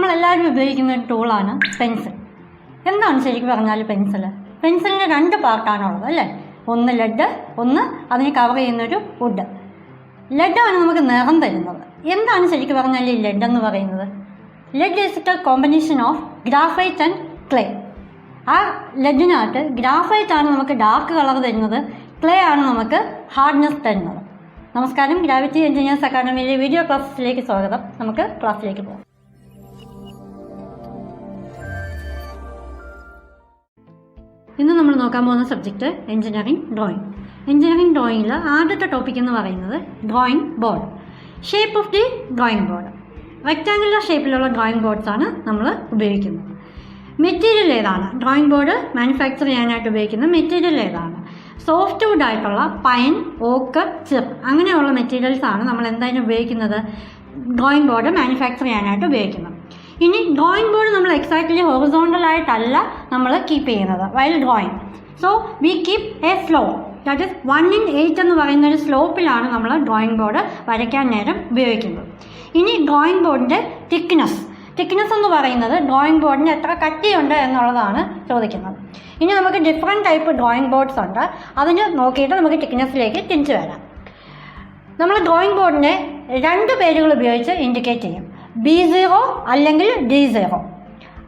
നമ്മളെല്ലാവരും ഉപയോഗിക്കുന്ന ഒരു ടൂളാണ് പെൻസിൽ. എന്താണ് ശരിക്കും പറഞ്ഞാൽ പെൻസിൽ? പെൻസിലിന് 2 പാർട്ടാണുള്ളത് അല്ലേ? ഒന്ന് ലെഡ്, ഒന്ന് അതിനെ കവർ ചെയ്യുന്നൊരു വുഡ്. ലെഡാണ് നമുക്ക് നിറം തരുന്നത്. എന്താണ് ശരിക്കും പറഞ്ഞാൽ ഈ ലെഡ് എന്ന് പറയുന്നത്? Lead is a combination of graphite and clay. ആ ലെഡിനകത്ത് ഗ്രാഫൈറ്റ് ആണ് നമുക്ക് ഡാർക്ക് കളർ തരുന്നത്, ക്ലേ ആണ് നമുക്ക് ഹാർഡ്നെസ് തരുന്നത്. നമസ്കാരം, ഗ്രാവിറ്റി എഞ്ചിനീയേഴ്സ് അക്കാഡമിയിലെ വീഡിയോ ക്ലാസ്സിലേക്ക് സ്വാഗതം. നമുക്ക് ക്ലാസ്സിലേക്ക് പോകാം. ഇന്ന് നമ്മൾ നോക്കാൻ പോകുന്ന സബ്ജക്റ്റ് എഞ്ചിനീയറിംഗ് ഡ്രോയിങ്. എഞ്ചിനീയറിംഗ് ഡ്രോയിങ്ങിൽ ആദ്യത്തെ ടോപ്പിക് എന്ന് പറയുന്നത് drawing board. Shape of the drawing board. Rectangular ഷേപ്പിലുള്ള ഡ്രോയിങ് ബോർഡ്സാണ് നമ്മൾ ഉപയോഗിക്കുന്നത്. മെറ്റീരിയൽ ഏതാണ്? ഡ്രോയിങ് ബോർഡ് മാനുഫാക്ചർ ചെയ്യാനായിട്ട് ഉപയോഗിക്കുന്ന മെറ്റീരിയൽ ഏതാണ്? സോഫ്റ്റ് വുഡ് ആയിട്ടുള്ള പൈൻ, ഓക്ക്, ചിപ്പ് അങ്ങനെയുള്ള മെറ്റീരിയൽസാണ് നമ്മൾ എന്തായാലും ഉപയോഗിക്കുന്നത്, ഡ്രോയിങ് ബോർഡ് മാനുഫാക്ചർ ചെയ്യാനായിട്ട് ഉപയോഗിക്കുന്നത്. ഇനി ഡ്രോയിങ് ബോർഡ് നമ്മൾ എക്സാക്ട്ലി ഹൊറിസോണ്ടലായിട്ടല്ല നമ്മൾ കീപ്പ് ചെയ്യുന്നത് while drawing. So we keep A slope, that is 1/8 എന്ന് പറയുന്ന ഒരു സ്ലോപ്പിലാണ് നമ്മൾ ഡ്രോയിങ് ബോർഡ് വരയ്ക്കാൻ നേരം ഉപയോഗിക്കുന്നത്. ഇനി ഡ്രോയിങ് ബോർഡിൻ്റെ തിക്നെസ് എന്ന് പറയുന്നത് ഡ്രോയിങ് ബോർഡിന് എത്ര കട്ടിയുണ്ട് എന്നുള്ളതാണ് ചോദിക്കുന്നത്. ഇനി നമുക്ക് ഡിഫറെൻറ്റ് ടൈപ്പ് ഡ്രോയിങ് ബോർഡ്സ് ഉണ്ട്, അതിന് നോക്കിയിട്ട് നമുക്ക് തിക്നെസ്സിലേക്ക് തിരിച്ചു വരാം. നമ്മൾ ഡ്രോയിങ് ബോർഡിനെ 2 പേരുകൾ ഉപയോഗിച്ച് ഇൻഡിക്കേറ്റ് ചെയ്യും. B0 അല്ലെങ്കിൽ D0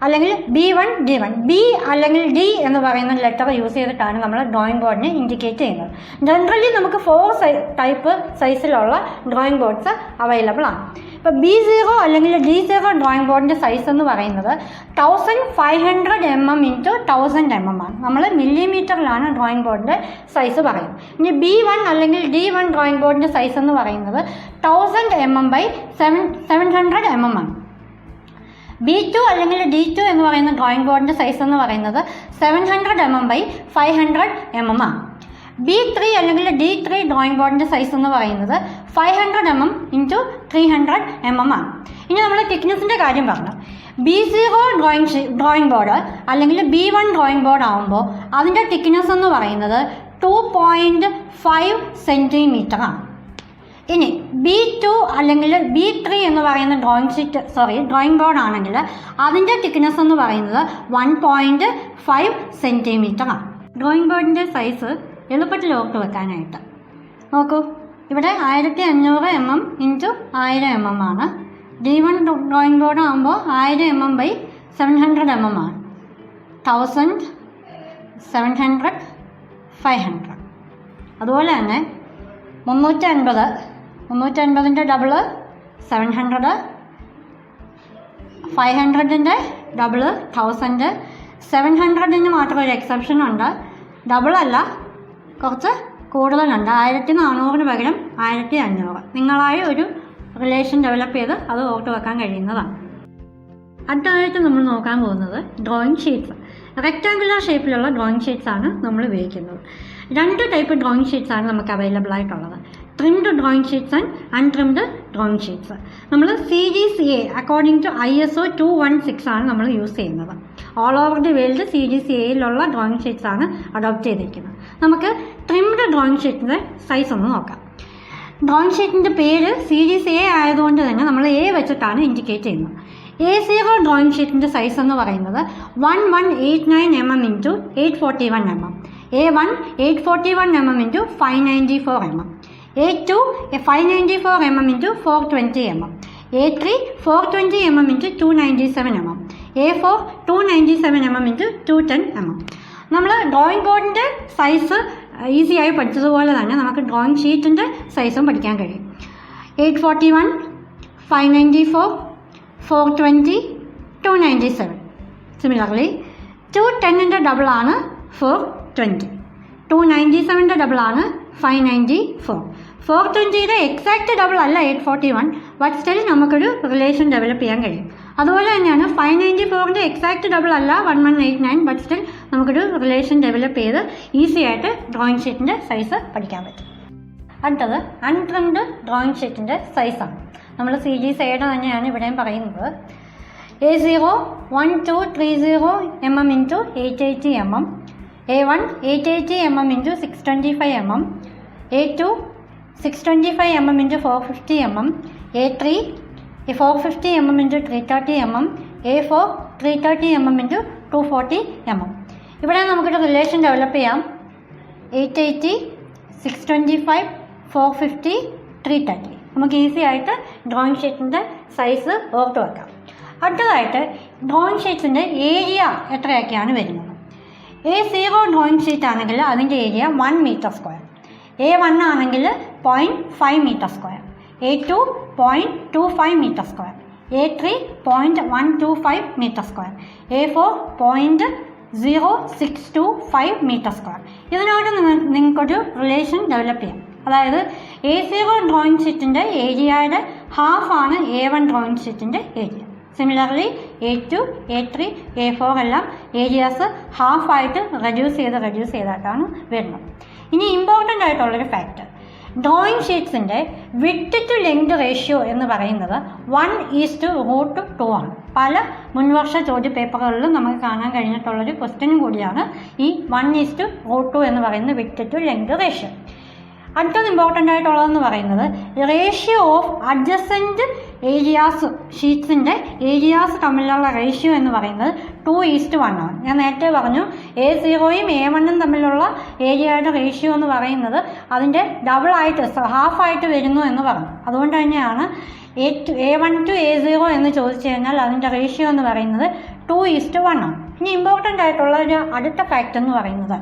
അല്ലെങ്കിൽ B1 D1. B അല്ലെങ്കിൽ D എന്ന് പറയുന്ന ലെറ്റർ യൂസ് ചെയ്തിട്ടാണ് നമ്മൾ ഡ്രോയിങ് ബോർഡിനെ ഇൻഡിക്കേറ്റ് ചെയ്യുന്നത്. ജനറലി നമുക്ക് 4 ടൈപ്പ് സൈസിലുള്ള ഡ്രോയിങ് ബോർഡ്സ് അവൈലബിൾ ആണ്. ഇപ്പോൾ B0 അല്ലെങ്കിൽ D0 ഡ്രോയിങ് ബോർഡിൻ്റെ സൈസ് എന്ന് പറയുന്നത് 1500 mm × 1000 mm ആണ്. നമ്മൾ മില്ലിമീറ്ററിലാണ് ഡ്രോയിങ് ബോർഡിൻ്റെ സൈസ് പറയുന്നത്. ഇനി B1 അല്ലെങ്കിൽ D1 ഡ്രോയിങ് ബോർഡിൻ്റെ സൈസ് എന്ന് പറയുന്നത് 1000 mm × 700 mm ആണ്. B2 അല്ലെങ്കിൽ D2 എന്ന് പറയുന്ന ഡ്രോയിങ് ബോർഡിൻ്റെ സൈസ് എന്ന് പറയുന്നത് 700 mm × 500 mm ആണ്. B3 അല്ലെങ്കിൽ D3 ഡ്രോയിങ് ബോർഡിൻ്റെ സൈസ് എന്ന് പറയുന്നത് 500 mm × 300 mm ആണ്. ഇനി നമ്മൾ തിക്നെസ്സിൻ്റെ കാര്യം പറഞ്ഞു. B0 ഡ്രോയിങ് ബോർഡ് അല്ലെങ്കിൽ B1 ഡ്രോയിങ് ബോർഡ് ആകുമ്പോൾ അതിൻ്റെ തിക്നെസ് എന്ന് പറയുന്നത് 2.5 cm ആണ്. ഇനി B2 അല്ലെങ്കിൽ B3 എന്ന് പറയുന്ന ഡ്രോയിങ് ബോർഡ് ആണെങ്കിൽ അതിൻ്റെ തിക്നെസ് എന്ന് പറയുന്നത് 1.5 cm ആണ്. ഡ്രോയിങ് ബോർഡിൻ്റെ സൈസ് എളുപ്പത്തിൽ ഓർത്ത് വെക്കാനായിട്ട് നോക്കൂ, ഇവിടെ 1500 mm × 1000 mm ആണ്. D1 ഡ്രോയിങ് ബോർഡ് ആകുമ്പോൾ 1000 mm × 700 mm ആണ്. 1000, 700, 500. അതുപോലെ തന്നെ 350ൻ്റെ ഡബിള് 700, 500ൻ്റെ ഡബിള് 1000. 700ന് മാത്രം ഒരു എക്സെപ്ഷൻ ഉണ്ട്, ഡബിളല്ല, കുറച്ച് കൂടുതലുണ്ട്. 1400 പകരം 1500. നിങ്ങളായി ഒരു റിലേഷൻ ഡെവലപ്പ് ചെയ്ത് അത് ഓർത്ത് വെക്കാൻ കഴിയുന്നതാണ്. അടുത്തതായിട്ട് നമ്മൾ നോക്കാൻ പോകുന്നത് ഡ്രോയിങ് ഷീറ്റ്സ്. റെക്റ്റാങ്കുലർ ഷേപ്പിലുള്ള ഡ്രോയിങ് ഷീറ്റ്സ് ആണ് നമ്മൾ ഉപയോഗിക്കുന്നത്. 2 ടൈപ്പ് ഡ്രോയിങ് ഷീറ്റ്സ് ആണ് നമുക്ക് അവൈലബിൾ ആയിട്ടുള്ളത്. Trimmed drawing sheets and untrimmed drawing sheets. നമ്മൾ CGCA അക്കോർഡിംഗ് ടു ISO 216 ആണ് നമ്മൾ യൂസ് ചെയ്യുന്നത്. ഓൾ ഓവർ ദി വേൾഡ് CGCAയിലുള്ള ഡ്രോയിങ് ഷീറ്റ്സ് ആണ് അഡോപ്റ്റ് ചെയ്തിരിക്കുന്നത്. നമുക്ക് ട്രിംഡ് ഡ്രോയിങ് ഷീറ്റിൻ്റെ സൈസ് ഒന്ന് നോക്കാം. ഡ്രോയിങ് ഷീറ്റിൻ്റെ പേര് CGCA ആയതുകൊണ്ട് തന്നെ നമ്മൾ A വെച്ചിട്ടാണ് ഇൻഡിക്കേറ്റ് ചെയ്യുന്നത്. A0 ഡ്രോയിങ് ഷീറ്റിൻ്റെ സൈസ് എന്ന് പറയുന്നത് 1189 mm × 841 mm. A1 841 mm × 594 mm. A2 594 mm × 420 mm. A3 420 mm × 297 mm. A4 297 mm × 210 mm. നമ്മൾ ഡ്രോയിങ് ബോർഡിൻ്റെ സൈസ് ഈസിയായി പഠിച്ചതുപോലെ തന്നെ നമുക്ക് ഡ്രോയിങ് ഷീറ്റിൻ്റെ സൈസും പഠിക്കാൻ കഴിയും. 841, 594, 420, 297. സിമിലർലി 210ൻ്റെ ഡബിളാണ് 420. 297ൻ്റെ ഡബിളാണ് 594. 420യുടെ എക്സാക്റ്റ് ഡബിൾ അല്ല 841, ബട്ട് സ്റ്റിൽ നമുക്കൊരു റിലേഷൻ ഡെവലപ്പ് ചെയ്യാൻ കഴിയും. അതുപോലെ തന്നെയാണ് 594ൻ്റെ എക്സാക്റ്റ് ഡബിൾ അല്ല 1189, ബട്ട് സ്റ്റിൽ നമുക്കൊരു റിലേഷൻ ഡെവലപ്പ് ചെയ്ത് ഈസി ആയിട്ട് ഡ്രോയിങ് ഷീറ്റിൻ്റെ സൈസ് പഠിക്കാൻ പറ്റും. അടുത്തത് അൺട്രിംഡ് ഡ്രോയിങ് ഷീറ്റിൻ്റെ സൈസാണ്. നമ്മൾ CGCAയുടെ തന്നെയാണ് ഇവിടെയും പറയുന്നത്. A0 1230 mm × 880 mm. A1 880 mm × 625 mm. A2 625 mm × 450 mm. A3 450 mm × 330 mm. A4 330 mm into 240 mm. ഇവിടെ നമുക്കൊരു റിലേഷൻ ഡെവലപ്പ് ചെയ്യാം. 880, 625, 450, 330. നമുക്ക് ഈസി ആയിട്ട് ഡ്രോയിങ് ഷീറ്റിൻ്റെ സൈസ് ഓർത്ത് വെക്കാം. അടുത്തതായിട്ട് ഡ്രോയിങ് ഷീറ്റ്സിൻ്റെ ഏരിയ എത്രയൊക്കെയാണ് വരുന്നത്. A0 ഡ്രോയിങ് ഷീറ്റ് ആണെങ്കിൽ അതിൻ്റെ ഏരിയ 1 മീറ്റർ സ്ക്വയർ. A1 ആണെങ്കിൽ 0.5 metre square. A2 0.25 metre square. A3 0.125 metre square. A4 0.0625 metre square. ഇതിനോട് നിങ്ങൾക്കൊരു റിലേഷൻ ഡെവലപ്പ് ചെയ്യാം. അതായത് A0 ഡ്രോയിങ് ഷീറ്റിൻ്റെ ഏരിയയുടെ ഹാഫാണ് A1 ഡ്രോയിങ് ഷീറ്റിൻ്റെ area. Similarly A2, A3, A4 എല്ലാം ഏരിയാസ് ഹാഫായിട്ട് റെഡ്യൂസ് ചെയ്തിട്ടാണ് വരുന്നത്. ഇനി ഇമ്പോർട്ടൻ്റ് ആയിട്ടുള്ളൊരു ഫാക്റ്റ്, ഡ്രോയിങ് ഷീറ്റ്സിൻ്റെ വിഡ്ത്ത് ടു ലെങ്ത് റേഷ്യോ എന്ന് പറയുന്നത് 1:2 ആണ്. പല മുൻവർഷ ചോദ്യ പേപ്പറുകളിലും നമുക്ക് കാണാൻ കഴിഞ്ഞിട്ടുള്ളൊരു ക്വസ്റ്റ്യനും കൂടിയാണ് ഈ 1:2 എന്ന് പറയുന്ന വിഡ്ത്ത് ടു ലെങ്ത് റേഷ്യോ. അടുത്തത് ഇമ്പോർട്ടൻ്റ് ആയിട്ടുള്ളതെന്ന് പറയുന്നത് റേഷ്യോ ഓഫ് അഡ്ജസൻറ്റ് ഏരിയാസ്, ഷീറ്റ്സിൻ്റെ ഏരിയാസ് തമ്മിലുള്ള റേഷ്യോ എന്ന് പറയുന്നത് 2:1 ആണ്. ഞാൻ നേരത്തെ പറഞ്ഞു A0യും A1ഉം തമ്മിലുള്ള ഏരിയയുടെ റേഷ്യോ എന്ന് പറയുന്നത് അതിൻ്റെ ഡബിളായിട്ട് ഹാഫായിട്ട് വരുന്നു എന്ന് പറഞ്ഞു. അതുകൊണ്ട് തന്നെയാണ് A1 to A0 എന്ന് ചോദിച്ചു കഴിഞ്ഞാൽ അതിൻ്റെ റേഷ്യോ എന്ന് പറയുന്നത് 2:1 ആണ്. ഇനി ഇമ്പോർട്ടൻ്റ് ആയിട്ടുള്ള ഒരു അടുത്ത ഫാക്റ്റ് എന്ന് പറയുന്നത്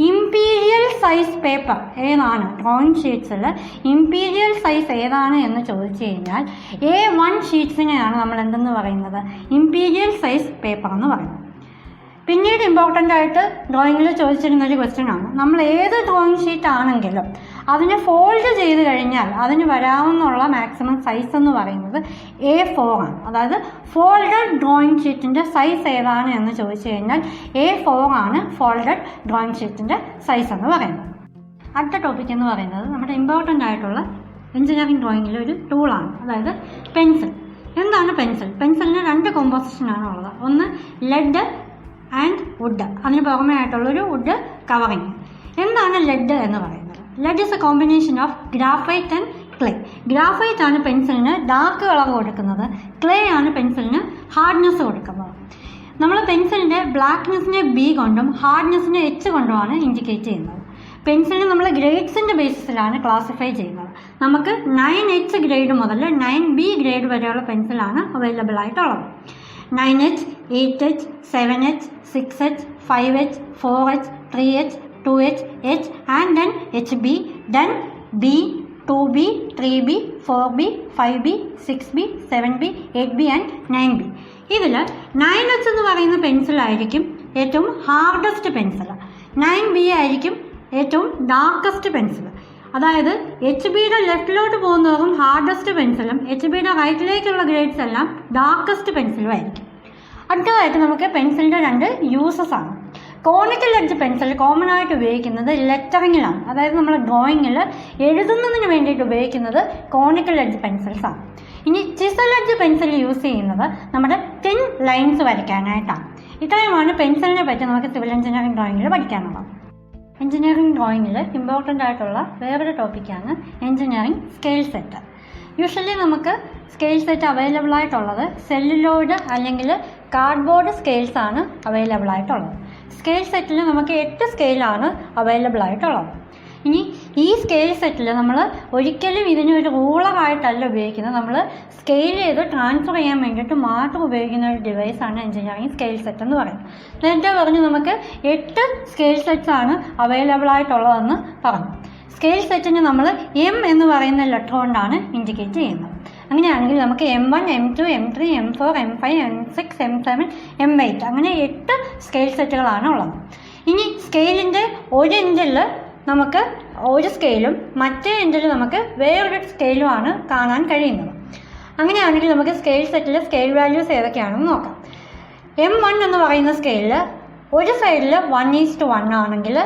ഇമ്പീരിയൽ സൈസ് പേപ്പർ ഏതാണ്, ഡ്രോയിങ് ഷീറ്റ്സിൽ ഇമ്പീരിയൽ സൈസ് ഏതാണ് എന്ന് ചോദിച്ചു കഴിഞ്ഞാൽ A1 ഷീറ്റ്സിനെയാണ് നമ്മൾ എന്തെന്ന് പറയുന്നത്, ഇമ്പീരിയൽ സൈസ് പേപ്പർ എന്ന് പറയുന്നത്. പിന്നീട് ഇമ്പോർട്ടൻ്റ് ആയിട്ട് ഡ്രോയിങ്ങിൽ ചോദിച്ചിരുന്നൊരു ക്വസ്റ്റ്യൻ ആണ്, നമ്മൾ ഏത് ഡ്രോയിങ് ഷീറ്റ് ആണെങ്കിലും അതിനെ ഫോൾഡ് ചെയ്ത് കഴിഞ്ഞാൽ അതിന് വരാവുന്നുള്ള മാക്സിമം സൈസ് എന്ന് പറയുന്നത് A4 ആണ്. അതായത് ഫോൾഡഡ് ഡ്രോയിങ് ഷീറ്റിൻ്റെ സൈസ് ഏതാണ് എന്ന് ചോദിച്ചു കഴിഞ്ഞാൽ A4 ആണ് ഫോൾഡഡ് ഡ്രോയിങ് ഷീറ്റിൻ്റെ സൈസ് എന്ന് പറയുന്നത്. അടുത്ത ടോപ്പിക് എന്ന് പറയുന്നത് നമ്മുടെ ഇമ്പോർട്ടൻ്റ് ആയിട്ടുള്ള എഞ്ചിനീയറിംഗ് ഡ്രോയിങ്ങിലെ ഒരു ടൂളാണ്, അതായത് പെൻസിൽ. എന്താണ് പെൻസിൽ? പെൻസിലിന് 2 കോമ്പോസിഷനാണ് ഉള്ളത്. ഒന്ന് ലെഡ് ആൻഡ് വുഡ്, അതിന് പുറമേ ആയിട്ടുള്ളൊരു വുഡ് കവറിങ്. എന്താണ് ലെഡ് എന്ന് പറയുന്നത്? Lead is a combination of graphite and clay. Graphite ആണ് പെൻസിലിന് ഡാർക്ക് കളർ കൊടുക്കുന്നത്, ക്ലേ ആണ് പെൻസിലിന് ഹാർഡ്നെസ് കൊടുക്കുന്നത്. നമ്മൾ പെൻസിലിൻ്റെ ബ്ലാക്ക്നെസ്സിനെ B കൊണ്ടും ഹാർഡ്നെസ്സിനെ H കൊണ്ടുമാണ് ഇൻഡിക്കേറ്റ് ചെയ്യുന്നത്. പെൻസിലിന് നമ്മൾ ഗ്രേഡ്സിൻ്റെ ബേസിസിലാണ് ക്ലാസിഫൈ ചെയ്യുന്നത്. നമുക്ക് 9H ഗ്രേഡ് മുതൽ 9B ഗ്രേഡ് വരെയുള്ള പെൻസിലാണ് അവൈലബിൾ ആയിട്ടുള്ളത്. 9H, 8H, 7H, 6H, 5H, 4H, 3H, 2H, H and then HB, then B, 2B, 3B, 4B, 5B, 6B, 7B, 8B and 9B. ഇതിൽ 9H എന്ന് പറയുന്ന പെൻസിലായിരിക്കും ഏറ്റവും ഹാർഡസ്റ്റ് പെൻസിൽ, 9B ആയിരിക്കും ഏറ്റവും darkest pencil. അതായത് HBയുടെ ലെഫ്റ്റിലോട്ട് പോകുന്നതും ഹാർഡസ്റ്റ് പെൻസിലും HBയുടെ റൈറ്റിലേക്കുള്ള ഗ്രേഡ്സ് എല്ലാം ഡാർക്കസ്റ്റ് പെൻസിലും ആയിരിക്കും. അടുത്തതായിട്ട് നമുക്ക് പെൻസിലിൻ്റെ 2 യൂസസ് ആണ്. കോണിക്കൽ എഡ്ജ് പെൻസിൽ കോമൺ ആയിട്ട് ഉപയോഗിക്കുന്നത് ലെറ്ററിങ്ങിലാണ്. അതായത് നമ്മൾ ഡ്രോയിങ്ങിൽ എഴുതുന്നതിന് വേണ്ടിയിട്ട് ഉപയോഗിക്കുന്നത് കോണിക്കൽ എഡ്ജ് പെൻസിൽസ് ആണ്. ഇനി ചിസൽ എഡ്ജ് പെൻസിൽ യൂസ് ചെയ്യുന്നത് നമ്മുടെ തിൻ ലൈൻസ് വരയ്ക്കാനായിട്ടാണ്. ഇത്രയുമാണ് പെൻസിലിനെ പറ്റി നമുക്ക് സിവിൽ എഞ്ചിനീയറിംഗ് ഡ്രോയിങ്ങിൽ പഠിക്കാനുള്ളത്. എഞ്ചിനീയറിംഗ് ഡ്രോയിങ്ങിൽ ഇമ്പോർട്ടൻ്റ് ആയിട്ടുള്ള വേറൊരു ടോപ്പിക്കാണ് എഞ്ചിനീയറിംഗ് സ്കെയിൽ സെറ്റ്. യൂഷ്വലി നമുക്ക് സ്കെയിൽ സെറ്റ് അവൈലബിൾ ആയിട്ടുള്ളത് സെല്ലുലോയിഡ് അല്ലെങ്കിൽ കാർഡ്ബോർഡ് സ്കെയിൽസ് ആണ് അവൈലബിൾ ആയിട്ടുള്ളത്. സ്കെയിൽ സെറ്റിൽ നമുക്ക് 8 സ്കെയിലാണ് അവൈലബിൾ ആയിട്ടുള്ളത്. ഇനി ഈ സ്കെയിൽ സെറ്റിൽ നമ്മൾ ഒരിക്കലും ഇതിനൊരു റൂളറായിട്ടല്ല ഉപയോഗിക്കുന്നത്, നമ്മൾ സ്കെയിൽ ചെയ്ത് ട്രാൻസ്ഫർ ചെയ്യാൻ വേണ്ടിയിട്ട് മാത്രം ഉപയോഗിക്കുന്ന ഒരു ഡിവൈസാണ് എഞ്ചിനീയറിംഗ് സ്കെയിൽ സെറ്റ് എന്ന് പറയുന്നത്. നേരത്തെ പറഞ്ഞു നമുക്ക് 8 സ്കെയിൽ സെറ്റ്സ് ആണ് അവൈലബിൾ ആയിട്ടുള്ളതെന്ന് പറഞ്ഞു. സ്കെയിൽ സെറ്റിന് നമ്മൾ M എന്ന് പറയുന്ന ലെറ്റർ കൊണ്ടാണ് ഇൻഡിക്കേറ്റ് ചെയ്യുന്നത്. അങ്ങനെയാണെങ്കിൽ നമുക്ക് M1, M2, M3, M4, M5, M6, M7, M8 അങ്ങനെ 8 സ്കെയിൽ സെറ്റുകളാണ് ഉള്ളത്. ഇനി സ്കെയിലിൻ്റെ ഒരു എൻഡിൽ നമുക്ക് ഒരു സ്കെയിലും മറ്റേ എൻഡിൽ നമുക്ക് വേറൊരു സ്കെയിലുമാണ് കാണാൻ കഴിയുന്നത്. അങ്ങനെയാണെങ്കിൽ നമുക്ക് സ്കെയിൽ സെറ്റിൽ സ്കെയിൽ വാല്യൂസ് ഏതൊക്കെയാണെന്ന് നോക്കാം. M1 എന്ന് പറയുന്ന സ്കെയിലിൽ ഒരു സൈഡിൽ 1:1 ആണെങ്കിൽ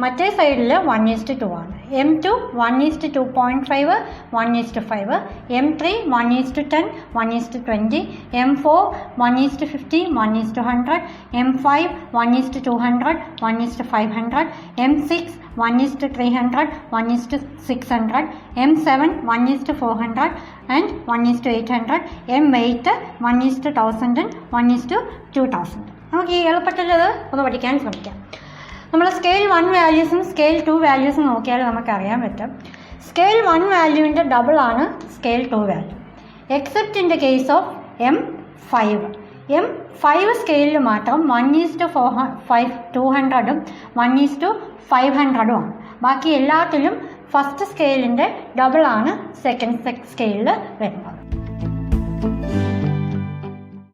മറ്റേ സൈഡിൽ 1:2 ആണ്. M2 1:2.5 1:5, M3 1:10 1:20, M4 1:50 1:100, M5 1:200 1:500, M6 1:300 1:600, M7 1:400 and 1:800, M8 1:1000 1:2000. നമുക്ക് ഈ എളുപ്പത്തിലത് ഒന്ന് പഠിക്കാൻ ശ്രമിക്കാം. നമ്മൾ സ്കെയിൽ 1 വാല്യൂസും സ്കെയിൽ 2 വാല്യൂസും നോക്കിയാൽ നമുക്കറിയാൻ പറ്റും സ്കെയിൽ 1 വാല്യൂവിൻ്റെ ഡബിളാണ് scale 2 value except in the case of M5. M5 സ്കെയിലിൽ മാത്രം 1:200ഉം 1:500ഉം ആണ്. ബാക്കി എല്ലാത്തിലും ഫസ്റ്റ് സ്കെയിലിൻ്റെ ഡബിളാണ് സെക്കൻഡ് സ്കെയിലിൽ വരുന്നത്.